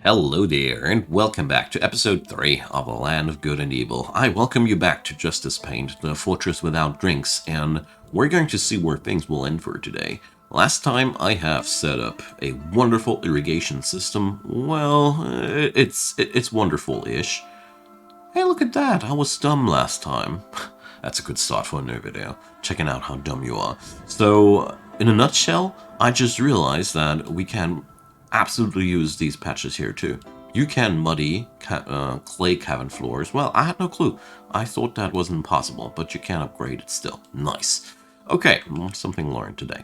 Hello there, and welcome back to episode 3 of The Land of Good and Evil. I welcome you back to Justice Paint, the fortress without drinks, and we're going to see where things will end for today. Last time I have set up a wonderful irrigation system. Well, it's wonderful-ish. Hey, look at that, I was dumb last time. That's a good start for a new video, checking out how dumb you are. So, in a nutshell, I just realized that we can absolutely use these patches here too. You can muddy clay cavern floors. Well, I had no clue. I thought that was impossible, but you can upgrade it still. Nice. Okay, something learned today.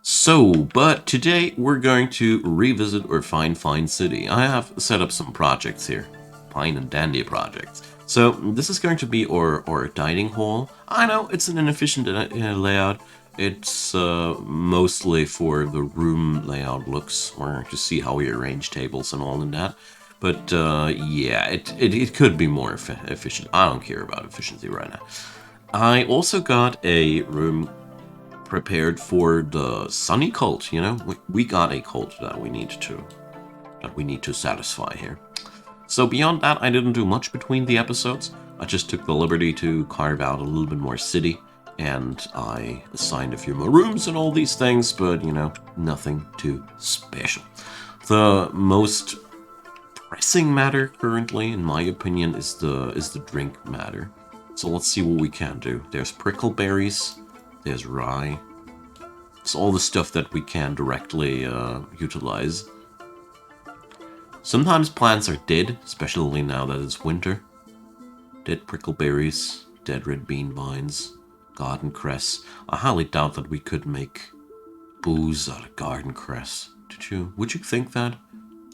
So, but today we're going to revisit our fine city. I have set up some projects here. Fine and dandy projects. So, this is going to be our dining hall. I know, it's an inefficient layout. It's mostly for the room layout looks. We're going to see how we arrange tables and all in that. But yeah, it could be more efficient. I don't care about efficiency right now. I also got a room prepared for the sunny cult. You know, we got a cult that we need to satisfy here. So beyond that, I didn't do much between the episodes. I just took the liberty to carve out a little bit more city, and I assigned a few more rooms and all these things, but you know, nothing too special. The most pressing matter currently, in my opinion, is the drink matter. So let's see what we can do. There's prickleberries, there's rye. It's all the stuff that we can directly utilize. Sometimes plants are dead, especially now that it's winter. Dead prickleberries, dead red bean vines, garden cress. I highly doubt that we could make booze out of garden cress. Would you think that?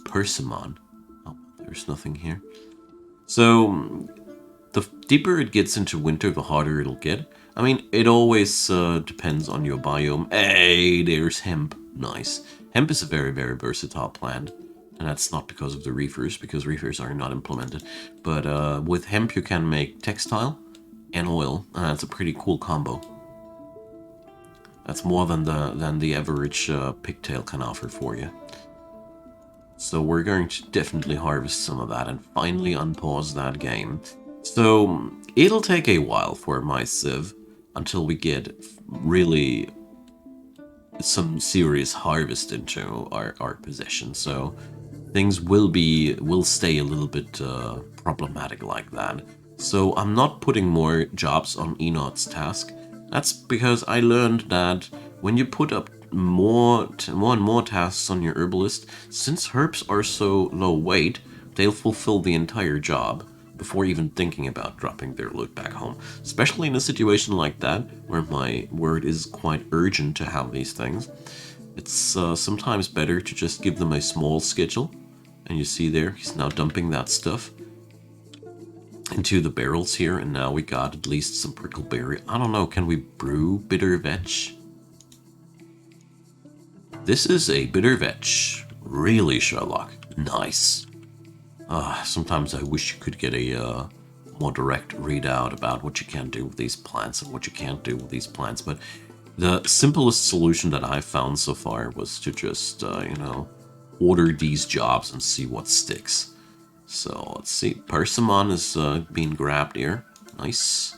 Persimmon. Oh, there's nothing here. So, the deeper it gets into winter, the harder it'll get. I mean, it always depends on your biome. Hey, there's hemp. Nice. Hemp is a very versatile plant. And that's not because of the reefers, because reefers are not implemented. But with hemp you can make textile and oil, and that's a pretty cool combo. That's more than the average pigtail can offer for you. So we're going to definitely harvest some of that and finally unpause that game. So it'll take a while for my sieve until we get really some serious harvest into our possession. So things will stay a little bit problematic like that. So I'm not putting more jobs on Enot's task. That's because I learned that when you put up more and more tasks on your herbalist, since herbs are so low weight, they'll fulfill the entire job before even thinking about dropping their loot back home. Especially in a situation like that, where it is quite urgent to have these things. It's sometimes better to just give them a small schedule. And you see there, he's now dumping that stuff into the barrels here, and now we got at least some prickleberry. I don't know, can we brew bitter vetch? This is a bitter vetch. Really, Sherlock. Nice. Sometimes I wish you could get a more direct readout about what you can do with these plants and what you can't do with these plants, but the simplest solution that I've found so far was to just, order these jobs and see what sticks. So let's see. Persimmon is being grabbed here. Nice.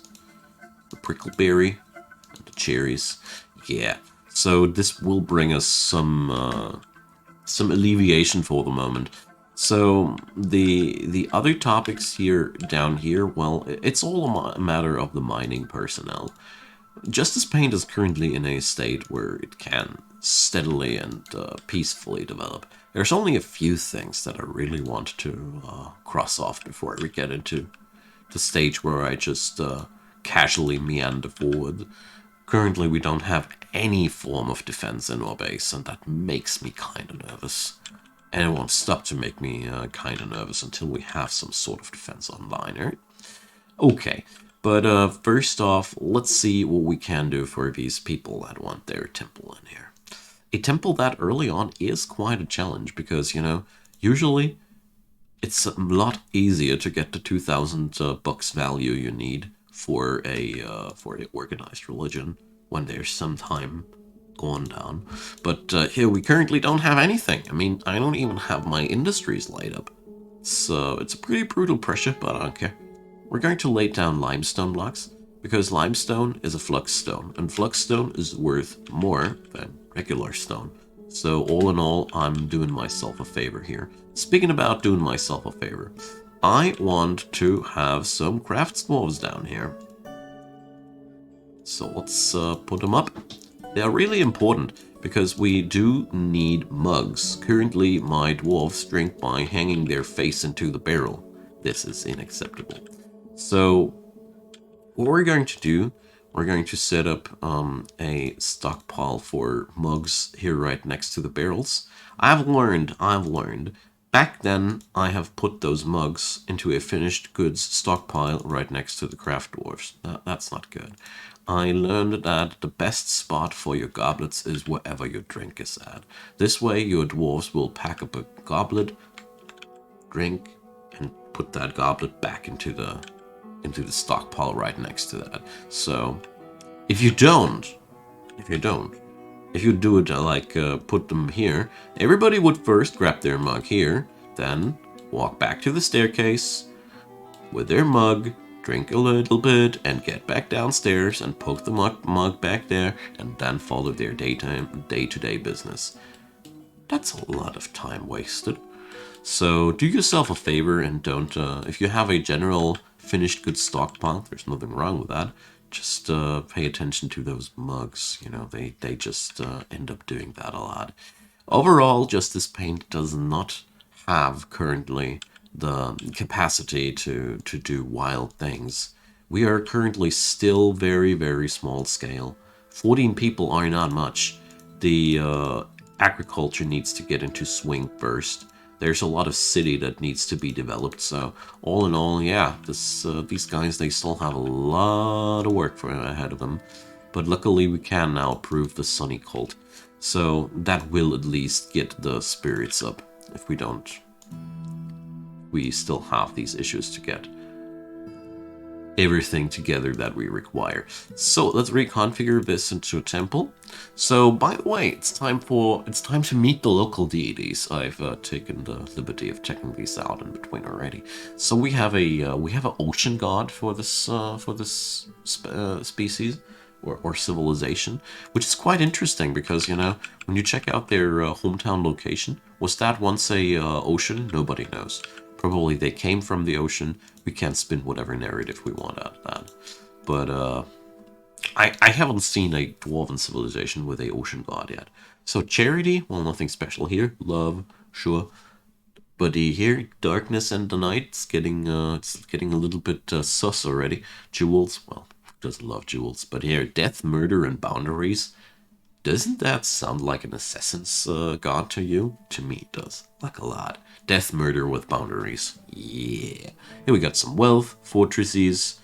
The prickleberry and the cherries. Yeah. So this will bring us some alleviation for the moment. So the other topics here down here, well, it's all a matter of the mining personnel. Justice Paint is currently in a state where it can steadily and peacefully develop. There's only a few things that I really want to cross off before we get into the stage where I just casually meander forward. Currently, we don't have any form of defense in our base, and that makes me kind of nervous. And it won't stop to make me kind of nervous until we have some sort of defense online, right? Okay, but first off, let's see what we can do for these people that want their temple in here. A temple that early on is quite a challenge because, usually it's a lot easier to get the 2,000 bucks value you need for a organized religion when there's some time gone down. But here we currently don't have anything. I mean, I don't even have my industries light up. So it's a pretty brutal pressure, but I don't care. We're going to lay down limestone blocks, because limestone is a flux stone, and flux stone is worth more than regular stone. So all in all, I'm doing myself a favor here. Speaking about doing myself a favor, I want to have some craft dwarves down here. So let's put them up. They're really important because we do need mugs. Currently, my dwarves drink by hanging their face into the barrel. This is unacceptable. So what we're going to do, we're going to set up a stockpile for mugs here right next to the barrels. I've learned. Back then, I have put those mugs into a finished goods stockpile right next to the craft dwarfs. That's not good. I learned that the best spot for your goblets is wherever your drink is at. This way, your dwarves will pack up a goblet, drink, and put that goblet back into the stockpile right next to that. So, if you do it like put them here, everybody would first grab their mug here, then walk back to the staircase with their mug, drink a little bit, and get back downstairs and poke the mug back there, and then follow their day-to-day business. That's a lot of time wasted. So do yourself a favor and don't, if you have a general finished goods stockpile, there's nothing wrong with that. Just pay attention to those mugs. You know, they just end up doing that a lot. Overall, Justice Paint does not have currently the capacity to do wild things. We are currently still very, very small scale. 14 people are not much. The agriculture needs to get into swing first. There's a lot of city that needs to be developed, so all in all, yeah, these guys, they still have a lot of work ahead of them. But luckily we can now approve the Sunny Cult, so that will at least get the spirits up. If we don't, we still have these issues to get everything together that we require. So let's reconfigure this into a temple. So by the way, it's time to meet the local deities. I've taken the liberty of checking these out in between already. So we have an ocean god for this species or civilization, which is quite interesting because, you know, when you check out their hometown location, was that once a ocean? Nobody knows. Probably they came from the ocean. We can spin whatever narrative we want out of that. But I haven't seen a dwarven civilization with a ocean god yet. So charity, well, nothing special here. Love, sure. But here, darkness and the night, it's getting a little bit sus already. Jewels, well, doesn't love jewels. But here, death, murder, and boundaries. Doesn't that sound like an assassin's god to you? To me, it does. Like a lot. Death, murder with boundaries. Yeah. Here we got some wealth, fortresses,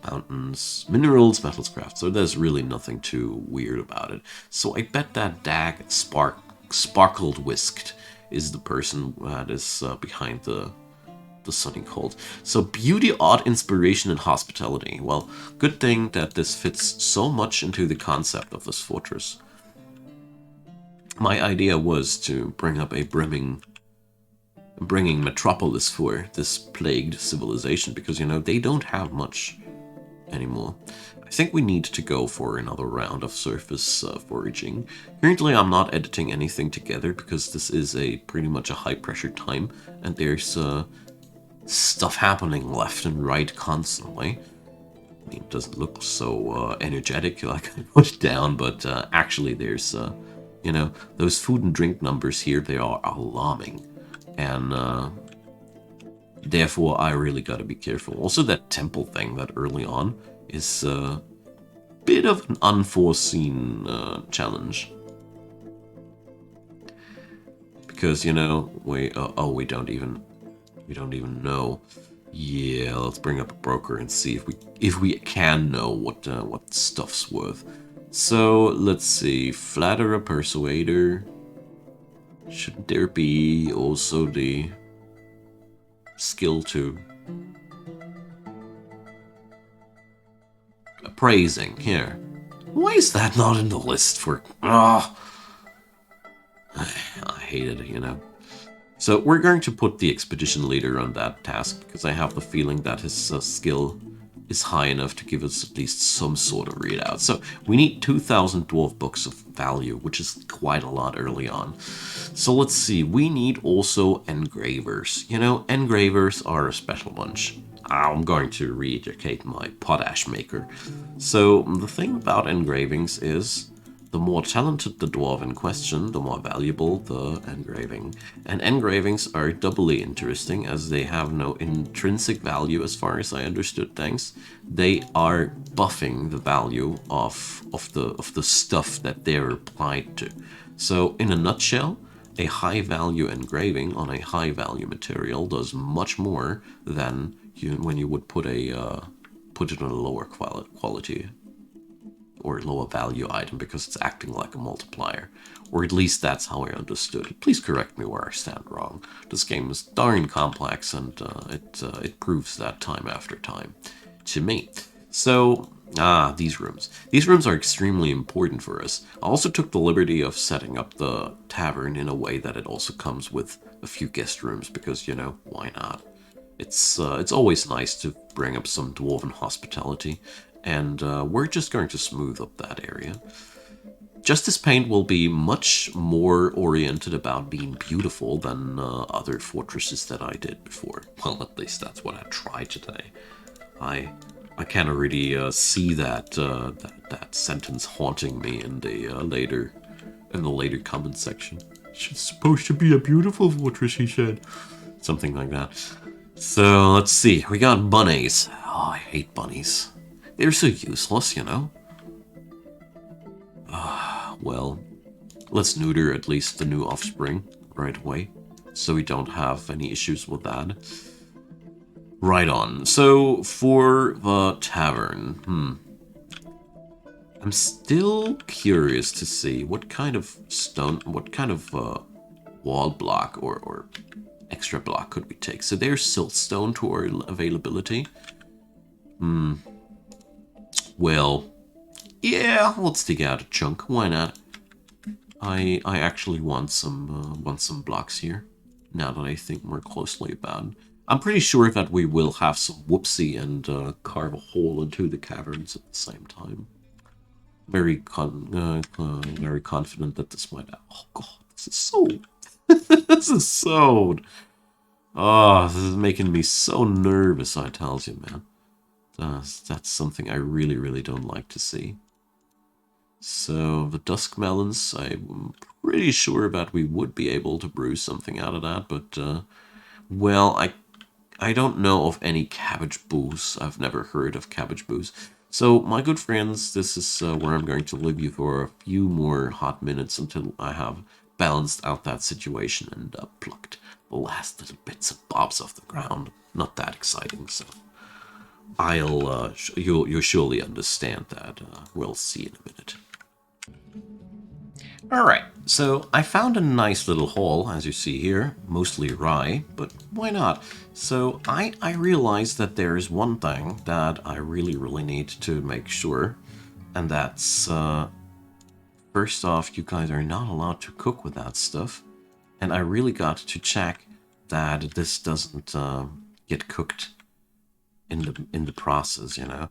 mountains, minerals, metals, craft. So there's really nothing too weird about it. So I bet that Dag Sparkled Whisked is the person that is behind the Sunny Cult. So beauty, art, inspiration, and hospitality. Well, good thing that this fits so much into the concept of this fortress. My idea was to bring up a brimming metropolis for this plagued civilization because, you know, they don't have much anymore. I think we need to go for another round of surface foraging. Currently, I'm not editing anything together because this is pretty much a high-pressure time, and there's stuff happening left and right constantly. I mean, it doesn't look so energetic like I put down, but actually there's, you know, those food and drink numbers here, they are alarming. And therefore, I really gotta be careful. Also, that temple thing that early on is a bit of an unforeseen challenge. Because, you know, we don't even know. Yeah, let's bring up a broker and see if we can know what stuff's worth. So let's see, flatterer, persuader. Shouldn't there be also the skill to appraising here? Why is that not in the list for... Oh, I hate it, you know. So we're going to put the expedition leader on that task, because I have the feeling that his skill is high enough to give us at least some sort of readout. So we need 2,000 dwarf books of value, which is quite a lot early on. So let's see, we need also engravers. You know, engravers are a special bunch. I'm going to re-educate my potash maker. So the thing about engravings is, the more talented the dwarf in question, the more valuable the engraving. And engravings are doubly interesting as they have no intrinsic value as far as I understood things. They are buffing the value of the stuff that they're applied to. So in a nutshell, a high value engraving on a high value material does much more than when you would put it on a lower quality or lower value item, because it's acting like a multiplier. Or at least that's how I understood it. Please correct me where I stand wrong. This game is darn complex, and it proves that time after time to me. So, these rooms. These rooms are extremely important for us. I also took the liberty of setting up the tavern in a way that it also comes with a few guest rooms, because, you know, why not? It's always nice to bring up some dwarven hospitality, and we're just going to smooth up that area. Justice Paint will be much more oriented about being beautiful than other fortresses that I did before. Well, at least that's what I tried today. I can't really see that sentence haunting me in the later comment section. It's supposed to be a beautiful fortress, he said. Something like that. So let's see. We got bunnies. Oh, I hate bunnies. They're so useless, you know. Well, let's neuter at least the new offspring right away, so we don't have any issues with that. Right on. So for the tavern, I'm still curious to see what kind of stone, what kind of wall block or extra block could we take. So there's siltstone to our availability. Well, yeah, let's dig out a chunk. Why not? I actually want some blocks here, now that I think more closely about it. I'm pretty sure that we will have some whoopsie and carve a hole into the caverns at the same time. Very confident that this might. Oh god, this is so. This is so. Oh, this is making me so nervous. I tells you, man. That's something I really, really don't like to see. So the dusk melons, I'm pretty sure that we would be able to brew something out of that, but well, I don't know of any cabbage booze. I've never heard of cabbage booze. So, my good friends, this is where I'm going to leave you for a few more hot minutes until I have balanced out that situation and plucked the last little bits and bobs off the ground. Not that exciting, so you'll surely understand that. We'll see in a minute. Alright, so I found a nice little hole, as you see here, mostly rye, but why not? So I realized that there is one thing that I really need to make sure, and that's, first off, you guys are not allowed to cook with that stuff, and I really got to check that this doesn't get cooked in the process, you know?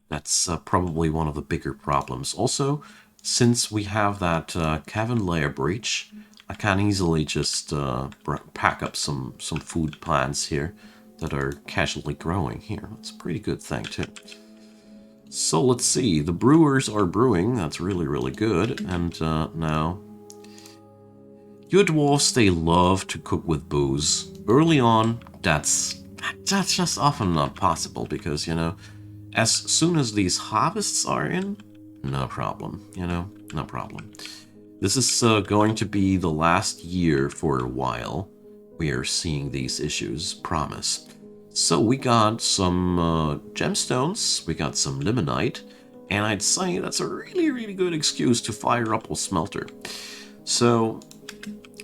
That's probably one of the bigger problems. Also, since we have that Cavern layer breach, I can easily just pack up some food plants here that are casually growing here. That's a pretty good thing too. So let's see, the brewers are brewing. That's really good. And now, you dwarves, they love to cook with booze. Early on, that's just often not possible because, you know, as soon as these harvests are in, no problem, you know, no problem. This is going to be the last year for a while. We are seeing these issues, promise. So we got some gemstones, we got some limonite, and I'd say that's a really good excuse to fire up a smelter. So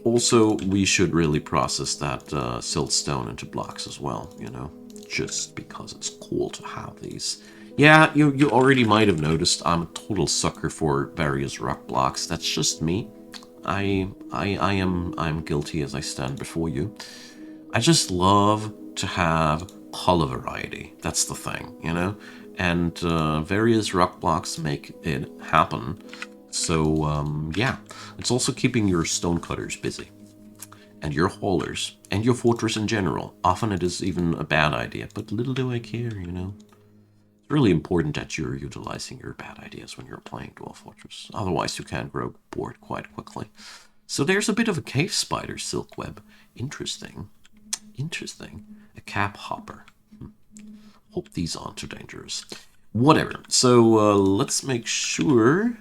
also we should really process that siltstone into blocks as well, you know, just because it's cool to have these. Yeah, you already might have noticed I'm a total sucker for various rock blocks. That's just me. I'm guilty as I stand before you. I just love to have color variety. That's the thing, you know? And various rock blocks make it happen. So, yeah. It's also keeping your stonecutters busy. And your haulers. And your fortress in general. Often it is even a bad idea, but little do I care, you know? It's really important that you're utilizing your bad ideas when you're playing Dwarf Fortress. Otherwise, you can grow bored quite quickly. So there's a bit of a cave spider silk web. Interesting. Interesting. A cap hopper. Hope these aren't too dangerous. Whatever. So let's make sure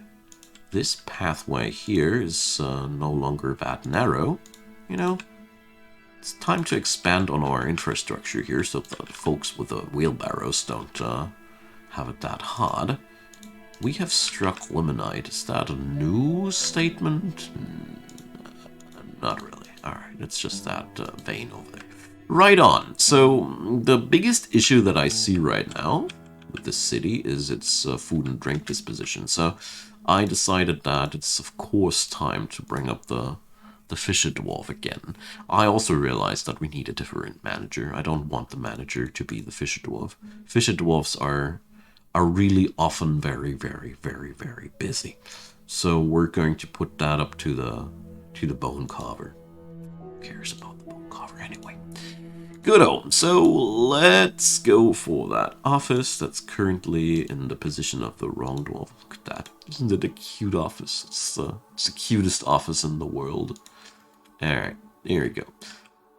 this pathway here is no longer that narrow. You know, it's time to expand on our infrastructure here so that folks with the wheelbarrows don't have it that hard. We have struck limonite. Is that a new statement? Not really. Alright, it's just that vein over there. Right on. So, the biggest issue that I see right now with this city is its food and drink disposition. So, I decided that it's of course time to bring up the Fisher Dwarf again. I also realized that we need a different manager. I don't want the manager to be the Fisher Dwarf. Fisher Dwarfs are really often very, very, very, very busy. So we're going to put that up to the bone carver. Who cares about the bone carver anyway? Good-o. So let's go for that office that's currently in the position of the wrong dwarf. Look at that. Isn't it a cute office? It's the cutest office in the world. Alright, there we go.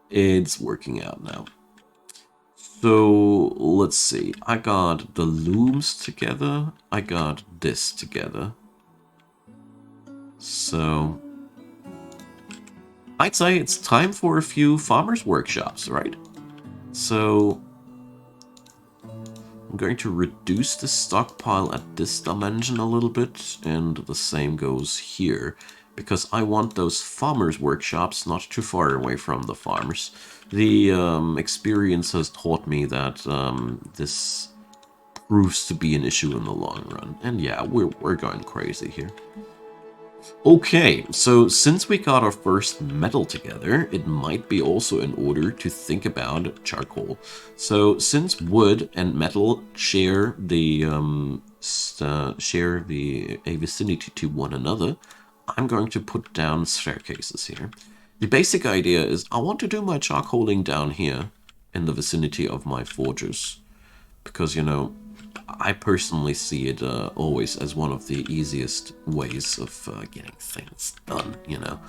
It's working out now. So, let's see. I got the looms together. I got this together. So, I'd say it's time for a few farmers' workshops, right? So, I'm going to reduce the stockpile at this dimension a little bit, and the same goes here, because I want those farmers' workshops not too far away from the farmers. The experience has taught me that this proves to be an issue in the long run. And yeah, we're going crazy here. Okay, so since we got our first metal together, it might be also in order to think about charcoal. So since wood and metal share a vicinity to one another, I'm going to put down staircases here. The basic idea is I want to do my charcoaling down here in the vicinity of my forges. Because, you know, I personally see it always as one of the easiest ways of getting things done, you know.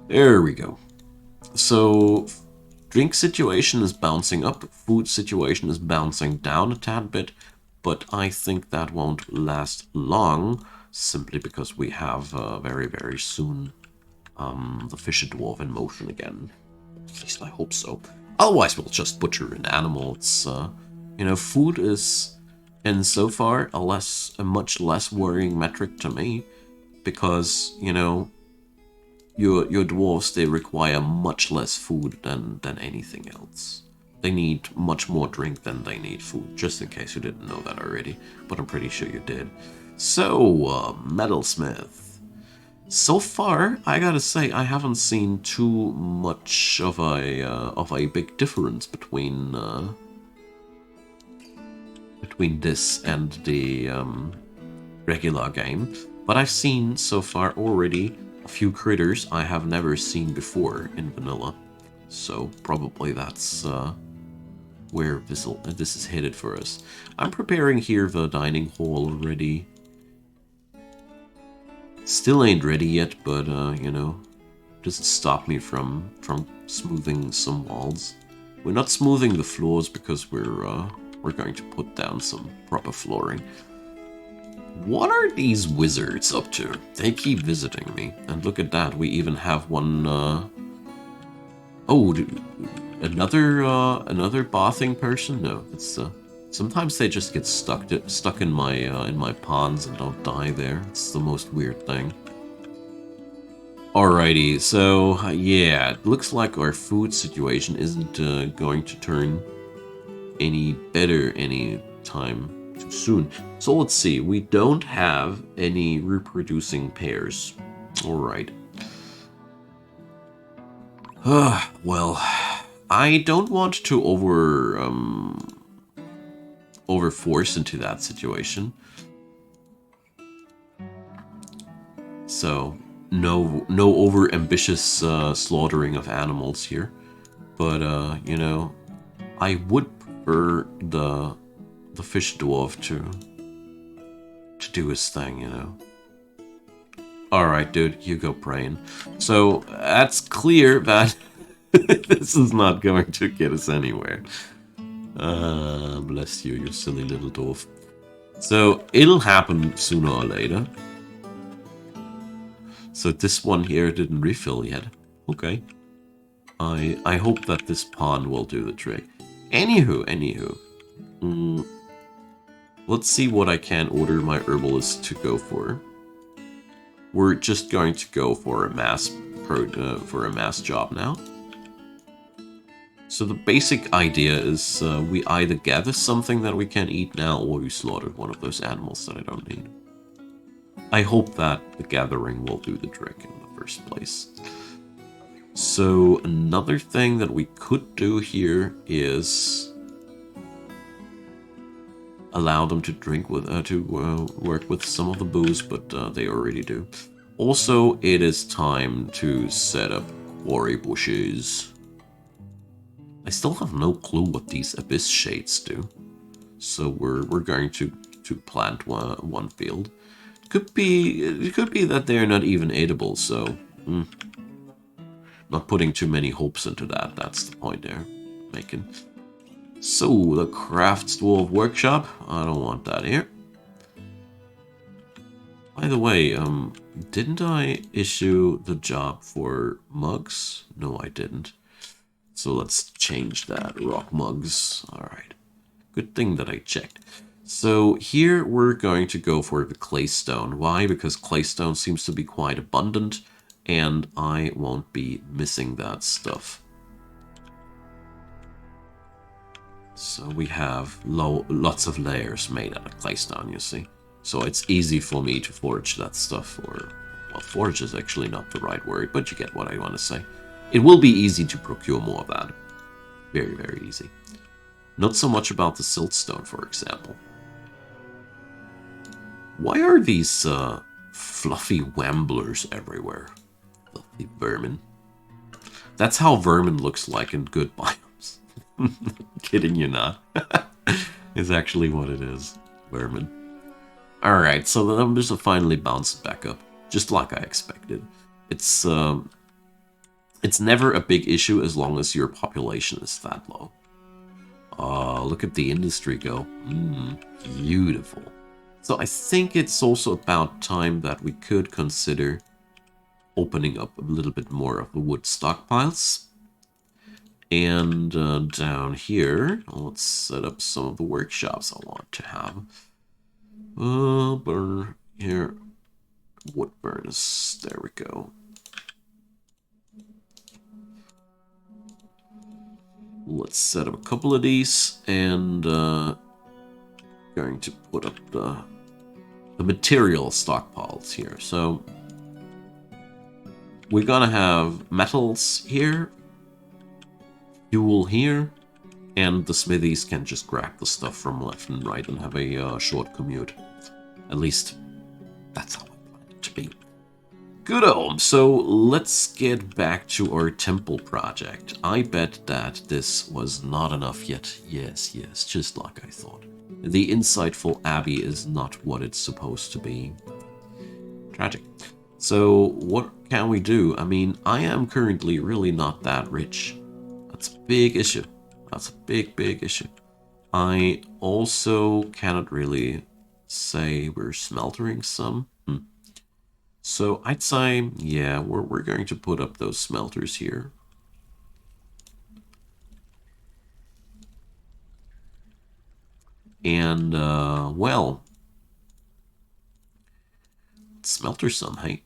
There we go. So, drink situation is bouncing up, food situation is bouncing down a tad bit, but I think that won't last long, simply because we have very, very soon the Fisher Dwarf in motion again. At least I hope so. Otherwise, we'll just butcher an animal. It's, you know, food is, and so far, a much less worrying metric to me, because, you know, your dwarves, they require much less food than anything else. They need much more drink than they need food, just in case you didn't know that already, but I'm pretty sure you did. So, metalsmith. So far, I gotta say, I haven't seen too much of a big difference between this and the regular game. But I've seen so far already a few critters I have never seen before in vanilla. So probably that's where this is headed for us. I'm preparing here the dining hall already. Still ain't ready yet, but, you know, doesn't stop me from smoothing some walls. We're not smoothing the floors because we're going to put down some proper flooring. What are these wizards up to? They keep visiting me. And look at that, we even have one, oh, another bathing person? No, it's, sometimes they just get stuck in my ponds and don't die there. It's the most weird thing. Alrighty, so yeah, it looks like our food situation isn't going to turn any better time too soon. So let's see. We don't have any reproducing pairs. All right. Well, I don't want to over force into that situation. So no over ambitious slaughtering of animals here. But you know, I would prefer the fish dwarf to do his thing, you know. Alright, dude, you go praying. So that's clear that this is not going to get us anywhere. Bless you, you silly little dwarf. So it'll happen sooner or later. So this one here didn't refill yet. Okay. I hope that this pond will do the trick. Anywho. Let's see what I can order my herbalist to go for. We're just going to go for a mass job now. So the basic idea is we either gather something that we can eat now, or we slaughter one of those animals that I don't need. I hope that the gathering will do the trick in the first place. So another thing that we could do here is allow them to drink with work with some of the booze, but they already do. Also, it is time to set up quarry bushes. I still have no clue what these abyss shades do, so we're going to plant one field. It could be that they're not even edible, so not putting too many hopes into that. That's the point they're making. So, the Crafts Dwarf Workshop. I don't want that here. By the way, didn't I issue the job for mugs? No, I didn't. So let's change that. Rock mugs. Alright. Good thing that I checked. So here we're going to go for the claystone. Why? Because claystone seems to be quite abundant, and I won't be missing that stuff. So we have lots of layers made out of claystone, you see. So it's easy for me to forge that stuff, or... well, forge is actually not the right word, but you get what I want to say. It will be easy to procure more of that. Very, very easy. Not so much about the siltstone, for example. Why are these fluffy wamblers everywhere? Fluffy vermin. That's how vermin looks like in good biomes. Kidding you not. It's actually what it is. Vermin. Alright, so the numbers have finally bounced back up. Just like I expected. It's never a big issue as long as your population is that low. Look at the industry go. Beautiful. So I think it's also about time that we could consider opening up a little bit more of the wood stockpiles. And down here, let's set up some of the workshops I want to have. Burn here. Wood furnace. There we go. Let's set up a couple of these, and going to put up the material stockpiles here. So we're gonna have metals here, fuel here, and the smithies can just grab the stuff from left and right and have a short commute. At least that's how I plan it to be. Good-o. So let's get back to our temple project. I bet that this was not enough yet. Yes, just like I thought. The insightful abbey is not what it's supposed to be. Tragic. So what can we do? I mean, I am currently really not that rich. That's a big issue. That's a big issue. I also cannot really say we're smeltering some. So I'd say, yeah, we're going to put up those smelters here. And, well, smelter some, hey?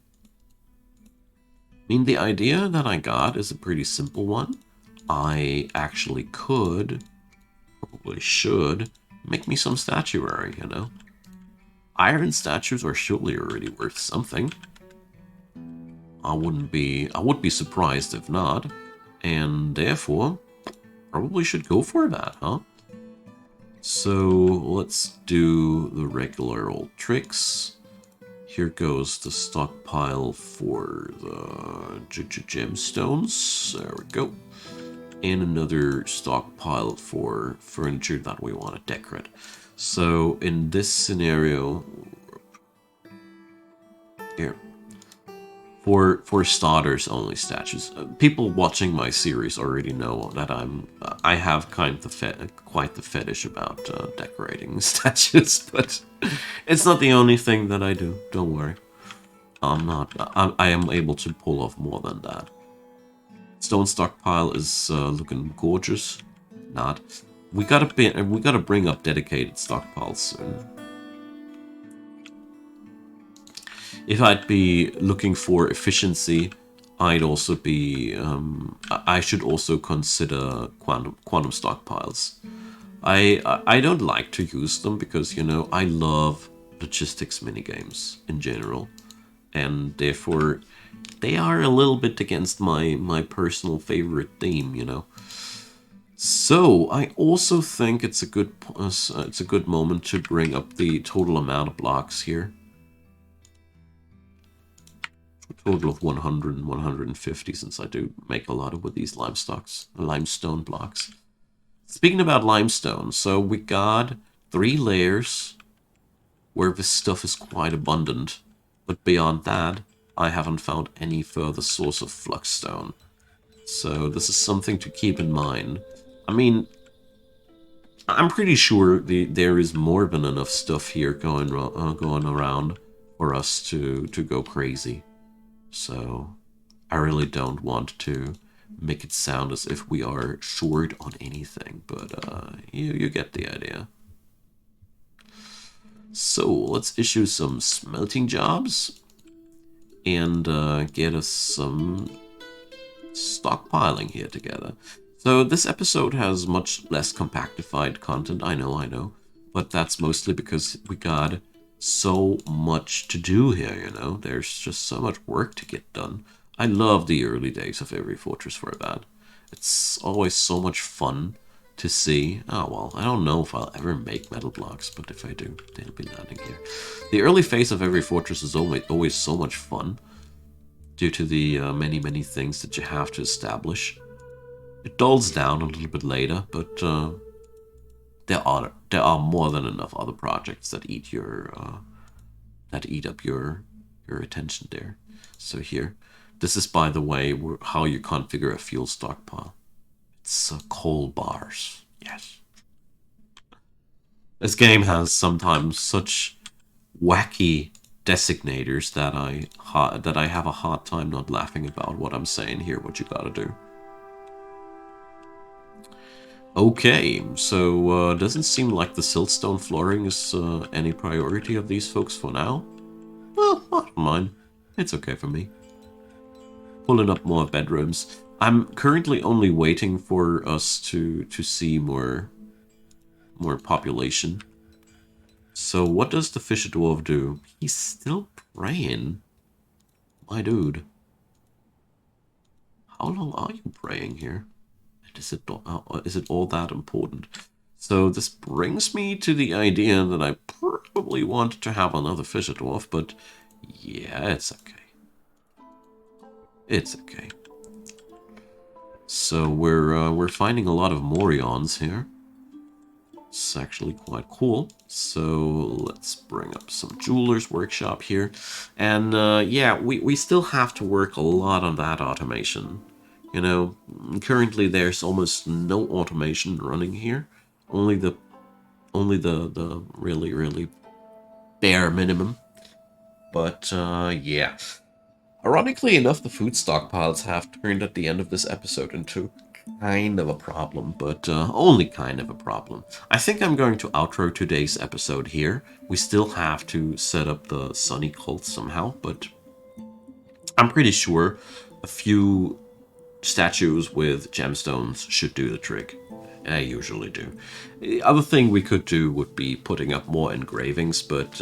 I mean, the idea that I got is a pretty simple one. I actually could, probably should, Make me some statuary, you know? Iron statues are surely already worth something. I would be surprised if not. And therefore, probably should go for that, huh? So let's do the regular old tricks. Here goes the stockpile for the gemstones. There we go. And another stockpile for furniture that we want to decorate. So in this scenario, here, for starters only statues. People watching my series already know that I have quite the fetish about decorating statues, but it's not the only thing that I do. Don't worry, I am able to pull off more than that. Stone stockpile is looking gorgeous. Not. We gotta bring up dedicated stockpiles soon. If I'd be looking for efficiency, I'd also be. I should also consider quantum stockpiles. I don't like to use them because, you know, I love logistics minigames in general, and therefore they are a little bit against my personal favorite theme, you know. So I also think it's a good moment to bring up the total amount of blocks here. A total of 100 and 150, since I do make a lot of with these limestone blocks. Speaking about limestone, so we got 3 layers where this stuff is quite abundant, but beyond that, I haven't found any further source of fluxstone. So this is something to keep in mind. I mean, I'm pretty sure there is more than enough stuff here going around for us to go crazy. So I really don't want to make it sound as if we are short on anything, but you get the idea. So let's issue some smelting jobs and get us some stockpiling here together. So this episode has much less compactified content, I know, but that's mostly because we got so much to do here, you know? There's just so much work to get done. I love the early days of every fortress for that. It's always so much fun to see. Oh, well, I don't know if I'll ever make metal blocks, but if I do, they'll be landing here. The early phase of every fortress is always so much fun due to the many things that you have to establish. It dulls down a little bit later, but there are more than enough other projects that eat up your attention there. So here, this is, by the way, how you configure a fuel stockpile. It's coal bars. Yes. This game has sometimes such wacky designators that I have a hard time not laughing about what I'm saying here. What you gotta do. Okay, so doesn't seem like the siltstone flooring is any priority of these folks for now. Well, I don't mind. It's okay for me. Pulling up more bedrooms. I'm currently only waiting for us to see more population. So what does the fisher dwarf do? He's still praying. My dude. How long are you praying here? Is it all that important? So this brings me to the idea that I probably want to have another fisher dwarf, but yeah, it's okay. It's okay. So we're finding a lot of Morions here. It's actually quite cool. So let's bring up some jeweler's workshop here, and yeah, we still have to work a lot on that automation. You know, currently there's almost no automation running here. Only the really bare minimum. But yeah. Ironically enough, the food stockpiles have turned at the end of this episode into kind of a problem, but only kind of a problem. I think I'm going to outro today's episode here. We still have to set up the Sunny cult somehow, but I'm pretty sure a few statues with gemstones should do the trick. I usually do. The other thing we could do would be putting up more engravings, but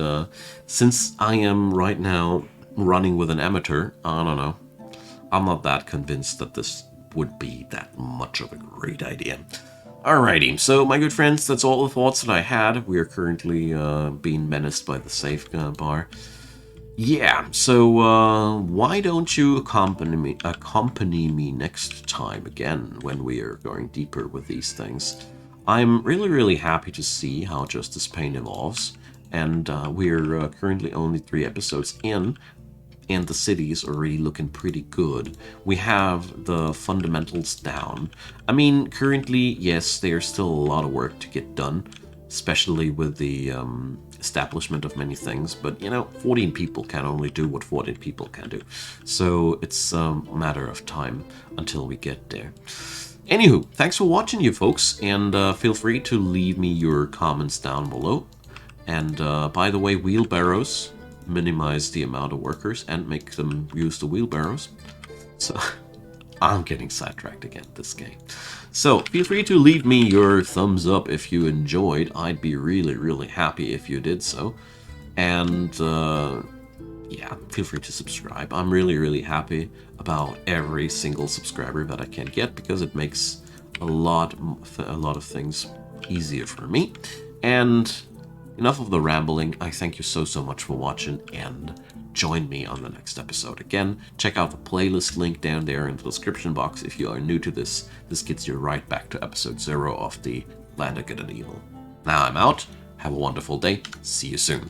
since I am right now running with an amateur, I don't know. I'm not that convinced that this would be that much of a great idea. Alrighty, so my good friends, that's all the thoughts that I had. We are currently being menaced by the safe bar. Yeah, so why don't you accompany me next time again when we are going deeper with these things? I'm really happy to see how Justice Pain evolves, and we're currently only 3 episodes in, and the city is already looking pretty good. We have the fundamentals down. I mean, currently, yes, there's still a lot of work to get done, especially with the establishment of many things, but 14 people can only do what 14 people can do. So it's a matter of time until we get there. Anywho, thanks for watching, you folks, and feel free to leave me your comments down below. And by the way, wheelbarrows minimize the amount of workers and make them use the wheelbarrows. So I'm getting sidetracked again this game. So feel free to leave me your thumbs up if you enjoyed. I'd be really happy if you did so. And yeah, feel free to subscribe. I'm really happy about every single subscriber that I can get, because it makes a lot of things easier for me. And enough of the rambling. I thank you so much for watching, and join me on the next episode. Again, check out the playlist link down there in the description box if you are new to this. This gets you right back to episode 0 of the Land of Good and Evil. Now I'm out. Have a wonderful day. See you soon.